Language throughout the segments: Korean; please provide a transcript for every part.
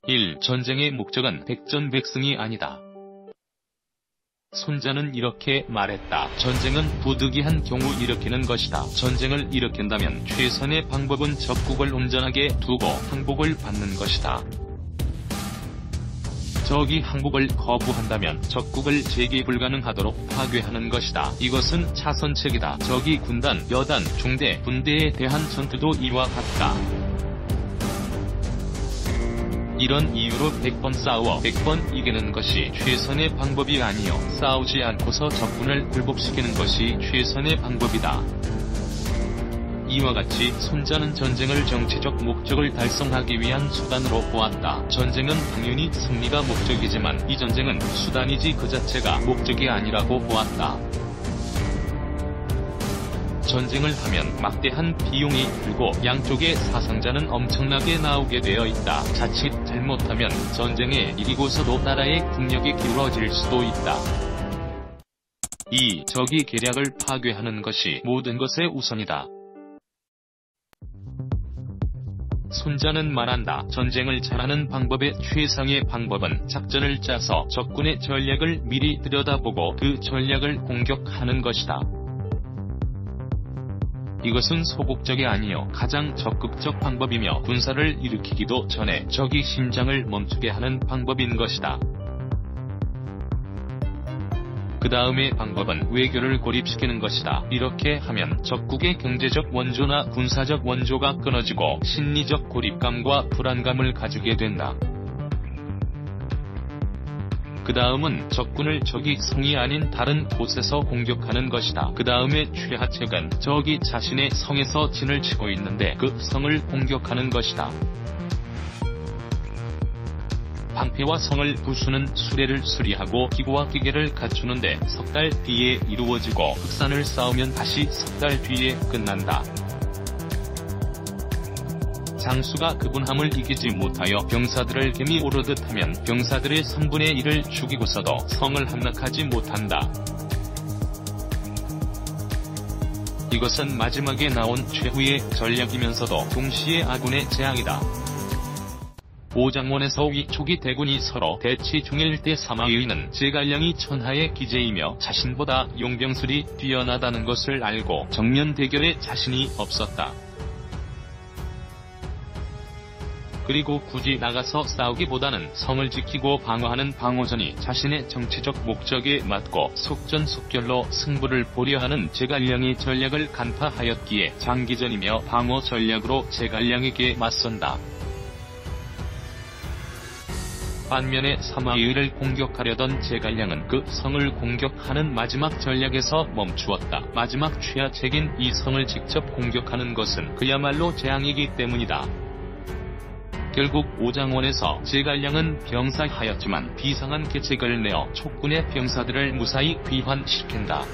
1. 전쟁의 목적은 백전백승이 아니다. 손자는 이렇게 말했다. 전쟁은 부득이한 경우 일으키는 것이다. 전쟁을 일으킨다면 최선의 방법은 적국을 온전하게 두고 항복을 받는 것이다. 적이 항복을 거부한다면 적국을 재개 불가능하도록 파괴하는 것이다. 이것은 차선책이다. 적이 군단, 여단, 중대, 분대에 대한 전투도 이와 같다. 이런 이유로 100번 싸워 100번 이기는 것이 최선의 방법이 아니요 싸우지 않고서 적군을 굴복시키는 것이 최선의 방법이다. 이와 같이 손자는 전쟁을 정치적 목적을 달성하기 위한 수단으로 보았다. 전쟁은 당연히 승리가 목적이지만 이 전쟁은 수단이지 그 자체가 목적이 아니라고 보았다. 전쟁을 하면 막대한 비용이 들고 양쪽의 사상자는 엄청나게 나오게 되어 있다. 자칫 잘못하면 전쟁에 이기고서도 나라의 국력이 기울어질 수도 있다. 2. 적이 계략을 파괴하는 것이 모든 것의 우선이다. 손자는 말한다. 전쟁을 잘하는 방법의 최상의 방법은 작전을 짜서 적군의 전략을 미리 들여다보고 그 전략을 공격하는 것이다. 이것은 소극적이 아니요 가장 적극적 방법이며 군사를 일으키기도 전에 적이 심장을 멈추게 하는 방법인 것이다. 그 다음의 방법은 외교를 고립시키는 것이다. 이렇게 하면 적국의 경제적 원조나 군사적 원조가 끊어지고 심리적 고립감과 불안감을 가지게 된다. 그 다음은 적군을 적이 성이 아닌 다른 곳에서 공격하는 것이다. 그 다음의 최하책은 적이 자신의 성에서 진을 치고 있는데 그 성을 공격하는 것이다. 방패와 성을 부수는 수레를 수리하고 기구와 기계를 갖추는데 석 달 뒤에 이루어지고 흑산을 쌓으면 다시 석 달 뒤에 끝난다. 장수가 그분함을 이기지 못하여 병사들을 개미 오르듯 하면 병사들의 3분의 1을 죽이고서도 성을 함락하지 못한다. 이것은 마지막에 나온 최후의 전략이면서도 동시에 아군의 재앙이다. 오장원에서 위촉이 대군이 서로 대치 중일 때 사마의는 제갈량이 천하의 기재이며 자신보다 용병술이 뛰어나다는 것을 알고 정면 대결에 자신이 없었다. 그리고 굳이 나가서 싸우기보다는 성을 지키고 방어하는 방어전이 자신의 정치적 목적에 맞고 속전속결로 승부를 보려 하는 제갈량의 전략을 간파하였기에 장기전이며 방어 전략으로 제갈량에게 맞선다. 반면에 사마의를 공격하려던 제갈량은 그 성을 공격하는 마지막 전략에서 멈추었다. 마지막 최하책인 이 성을 직접 공격하는 것은 그야말로 재앙이기 때문이다. 결국 오장원에서 제갈량은 병사하였지만 비상한 계책을 내어 촉군의 병사들을 무사히 귀환시킨다.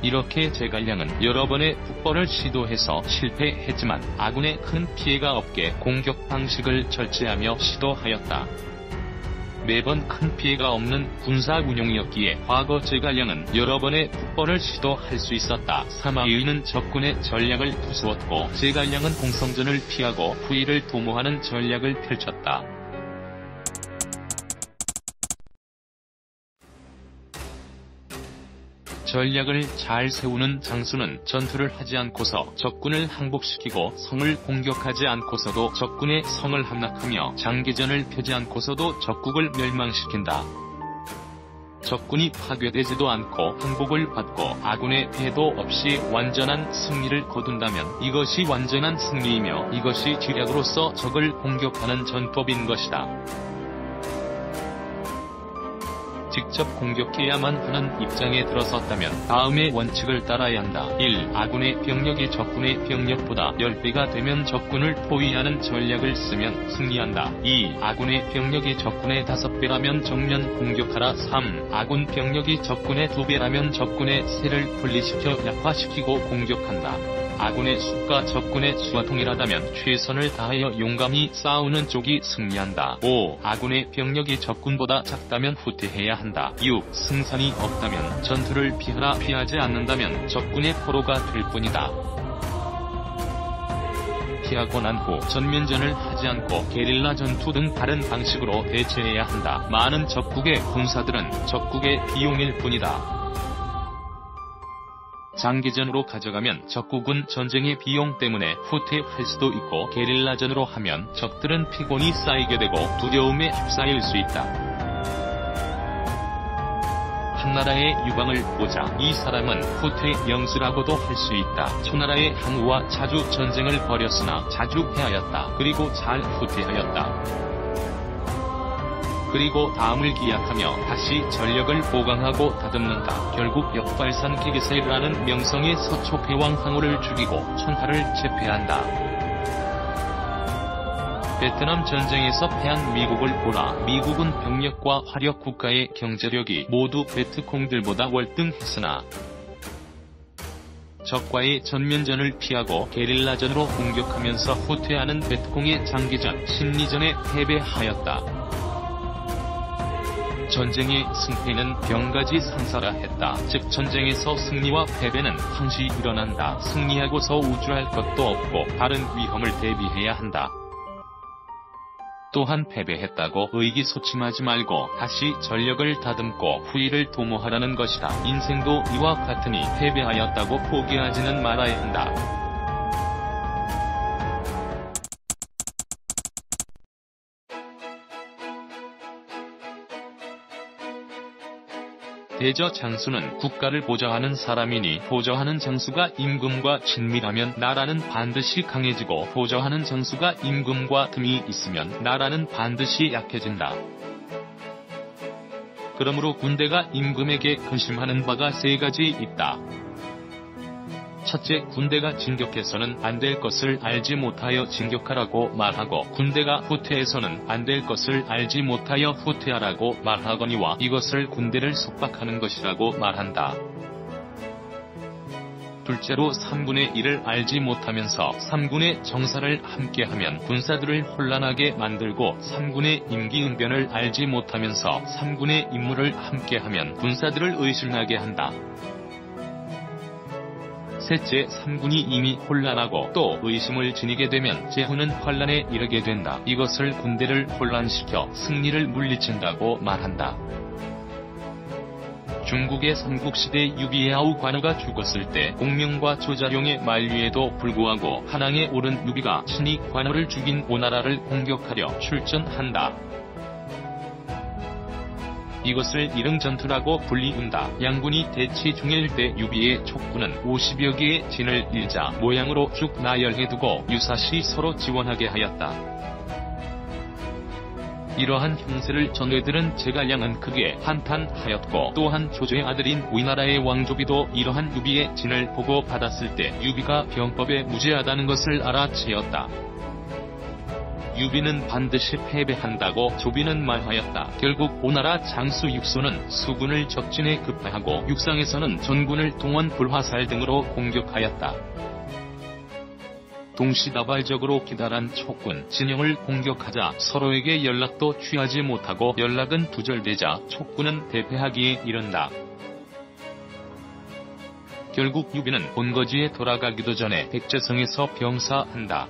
이렇게 제갈량은 여러 번의 북벌을 시도해서 실패했지만 아군에 큰 피해가 없게 공격 방식을 절제하며 시도하였다. 매번 큰 피해가 없는 군사 운용이었기에 과거 제갈량은 여러 번의 북벌을 시도할 수 있었다. 사마의는 적군의 전략을 부수었고 제갈량은 공성전을 피하고 후위를 도모하는 전략을 펼쳤다. 전략을 잘 세우는 장수는 전투를 하지 않고서 적군을 항복시키고 성을 공격하지 않고서도 적군의 성을 함락하며 장기전을 펴지 않고서도 적국을 멸망시킨다. 적군이 파괴되지도 않고 항복을 받고 아군의 피해도 없이 완전한 승리를 거둔다면 이것이 완전한 승리이며 이것이 지략으로서 적을 공격하는 전법인 것이다. 직접 공격해야만 하는 입장에 들어섰다면 다음의 원칙을 따라야 한다. 1. 아군의 병력이 적군의 병력보다 10배가 되면 적군을 포위하는 전략을 쓰면 승리한다. 2. 아군의 병력이 적군의 5배라면 정면 공격하라. 3. 아군 병력이 적군의 2배라면 적군의 세를 분리시켜 약화시키고 공격한다. 아군의 수가 적군의 수와 동일하다면 최선을 다하여 용감히 싸우는 쪽이 승리한다. 5. 아군의 병력이 적군보다 작다면 후퇴해야 한다. 6. 승산이 없다면 전투를 피하라. 피하지 않는다면 적군의 포로가 될 뿐이다. 피하고 난 후 전면전을 하지 않고 게릴라 전투 등 다른 방식으로 대처해야 한다. 많은 적국의 군사들은 적국의 비용일 뿐이다. 장기전으로 가져가면 적국은 전쟁의 비용 때문에 후퇴할 수도 있고 게릴라전으로 하면 적들은 피곤이 쌓이게 되고 두려움에 휩싸일 수 있다. 한나라의 유방을 보자. 이 사람은 후퇴 영수라고도 할 수 있다. 초나라의 항우와 자주 전쟁을 벌였으나 자주 패하였다. 그리고 잘 후퇴하였다. 그리고 다음을 기약하며 다시 전력을 보강하고 다듬는다. 결국 역발산 기계세라는 명성의 서초 패왕 항우를 죽이고 천하를 제패한다. 베트남 전쟁에서 패한 미국을 보라. 미국은 병력과 화력 국가의 경제력이 모두 베트콩들보다 월등했으나 적과의 전면전을 피하고 게릴라전으로 공격하면서 후퇴하는 베트콩의 장기전, 심리전에 패배하였다. 전쟁의 승패는 병가지 상사라 했다. 즉 전쟁에서 승리와 패배는 항시 일어난다. 승리하고서 우쭐할 것도 없고 다른 위험을 대비해야 한다. 또한 패배했다고 의기소침하지 말고 다시 전력을 다듬고 후위를 도모하라는 것이다. 인생도 이와 같으니 패배하였다고 포기하지는 말아야 한다. 대저 장수는 국가를 보좌하는 사람이니 보좌하는 장수가 임금과 친밀하면 나라는 반드시 강해지고 보좌하는 장수가 임금과 틈이 있으면 나라는 반드시 약해진다. 그러므로 군대가 임금에게 근심하는 바가 세 가지 있다. 첫째, 군대가 진격해서는 안 될 것을 알지 못하여 진격하라고 말하고 군대가 후퇴해서는 안 될 것을 알지 못하여 후퇴하라고 말하거니와 이것을 군대를 속박하는 것이라고 말한다. 둘째로 3분의 1을 알지 못하면서 3군의 정사를 함께하면 군사들을 혼란하게 만들고 3군의 임기응변을 알지 못하면서 3군의 임무를 함께하면 군사들을 의심나게 한다. 셋째, 3군이 이미 혼란하고 또 의심을 지니게 되면 제후는 환란에 이르게 된다. 이것을 군대를 혼란시켜 승리를 물리친다고 말한다. 중국의 삼국시대 유비야오 관우가 죽었을 때 공명과 조자룡의 만류에도 불구하고 한왕에 오른 유비가 친히 관우를 죽인 오나라를 공격하려 출전한다. 이것을 일흥전투라고 불리운다. 양군이 대치 중일 때 유비의 촉군은 50여 개의 진을 일자 모양으로 쭉 나열해두고 유사시 서로 지원하게 하였다. 이러한 형세를 전외들은 제갈량은 크게 한탄하였고 또한 조조의 아들인 위나라의 왕조비도 이러한 유비의 진을 보고 받았을 때 유비가 병법에 무죄하다는 것을 알아채었다. 유비는 반드시 패배한다고 조비는 말하였다. 결국 오나라 장수 육소는 수군을 적진에 급파하고 육상에서는 전군을 동원 불화살 등으로 공격하였다. 동시다발적으로 기다란 촉군 진영을 공격하자 서로에게 연락도 취하지 못하고 연락은 두절되자 촉군은 대패하기에 이른다. 결국 유비는 본거지에 돌아가기도 전에 백제성에서 병사한다.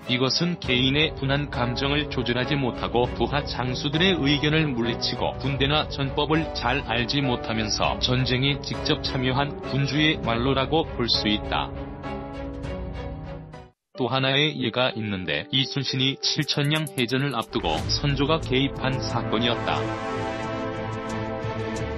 이것은 개인의 분한 감정을 조절하지 못하고 부하 장수들의 의견을 물리치고 군대나 전법을 잘 알지 못하면서 전쟁에 직접 참여한 군주의 말로라고 볼 수 있다. 또 하나의 예가 있는데 이순신이 7천량 해전을 앞두고 선조가 개입한 사건이었다.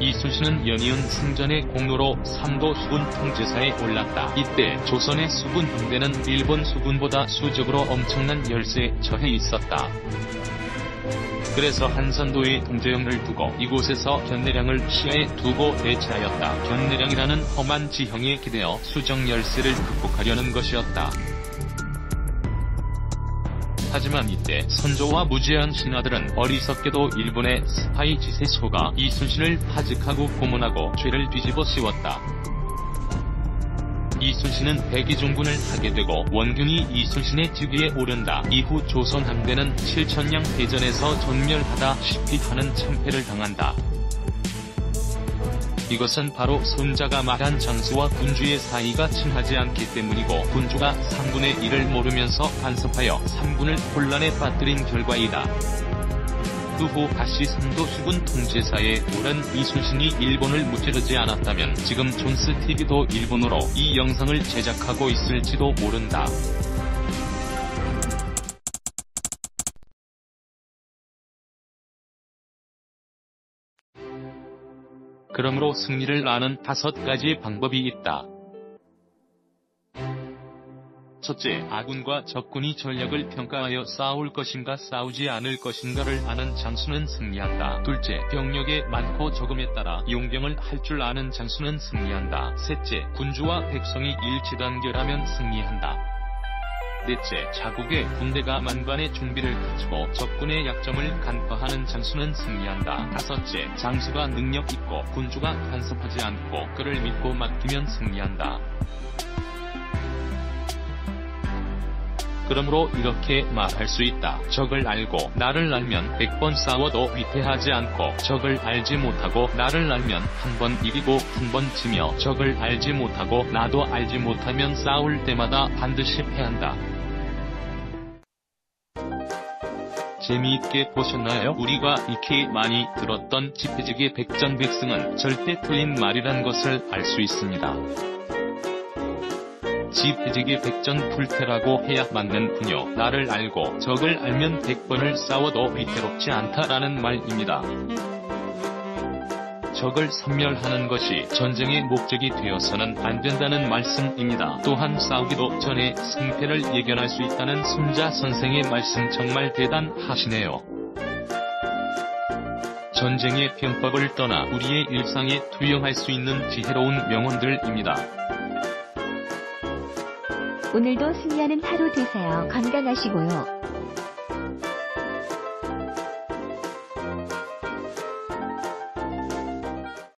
이순신은 연이은 승전의 공로로 삼도 수군 통제사에 올랐다. 이때 조선의 수군 형대는 일본 수군보다 수적으로 엄청난 열세에 처해 있었다. 그래서 한산도에 동제영을 두고 이곳에서 견내량을 시야에 두고 대치하였다. 견내량이라는 험한 지형에 기대어 수정 열세를 극복하려는 것이었다. 하지만 이때 선조와 무지한 신하들은 어리석게도 일본의 스파이 짓에 속아 이순신을 파직하고 고문하고 죄를 뒤집어 씌웠다. 이순신은 백의종군을 하게 되고 원균이 이순신의 즉위에 오른다. 이후 조선 함대는 7천량 대전에서 전멸하다시피 하는 참패를 당한다. 이것은 바로 손자가 말한 장수와 군주의 사이가 친하지 않기 때문이고 군주가 3분의 1을 모르면서 간섭하여 3분을 혼란에 빠뜨린 결과이다. 그 후 다시 상도 휴군 통제사에 오른 이순신이 일본을 무찌르지 않았다면 지금 존스 TV도 일본어로 이 영상을 제작하고 있을지도 모른다. 그러므로 승리를 아는 5가지 방법이 있다. 첫째, 아군과 적군이 전략을 평가하여 싸울 것인가 싸우지 않을 것인가를 아는 장수는 승리한다. 둘째, 병력의 많고 적음에 따라 용병을 할 줄 아는 장수는 승리한다. 셋째, 군주와 백성이 일치단결하면 승리한다. 넷째, 자국의 군대가 만반의 준비를 갖추고 적군의 약점을 간파하는 장수는 승리한다. 다섯째, 장수가 능력 있고 군주가 간섭하지 않고 그를 믿고 맡기면 승리한다. 그러므로 이렇게 말할 수 있다. 적을 알고 나를 알면 100번 싸워도 위태하지 않고 적을 알지 못하고 나를 알면 한 번 이기고 한 번 지며 적을 알지 못하고 나도 알지 못하면 싸울 때마다 반드시 패한다. 재미있게 보셨나요? 우리가 익히 많이 들었던 지폐지기 백전백승은 절대 틀린 말이란 것을 알 수 있습니다. 지폐지기 백전불패라고 해야 맞는 군요. 나를 알고 적을 알면 100번을 싸워도 위태롭지 않다라는 말입니다. 적을 섬멸하는 것이 전쟁의 목적이 되어서는 안 된다는 말씀입니다. 또한 싸우기도 전에 승패를 예견할 수 있다는 손자 선생의 말씀 정말 대단하시네요. 전쟁의 병법을 떠나 우리의 일상에 투영할 수 있는 지혜로운 명언들입니다. 오늘도 승리하는 하루 되세요. 건강하시고요.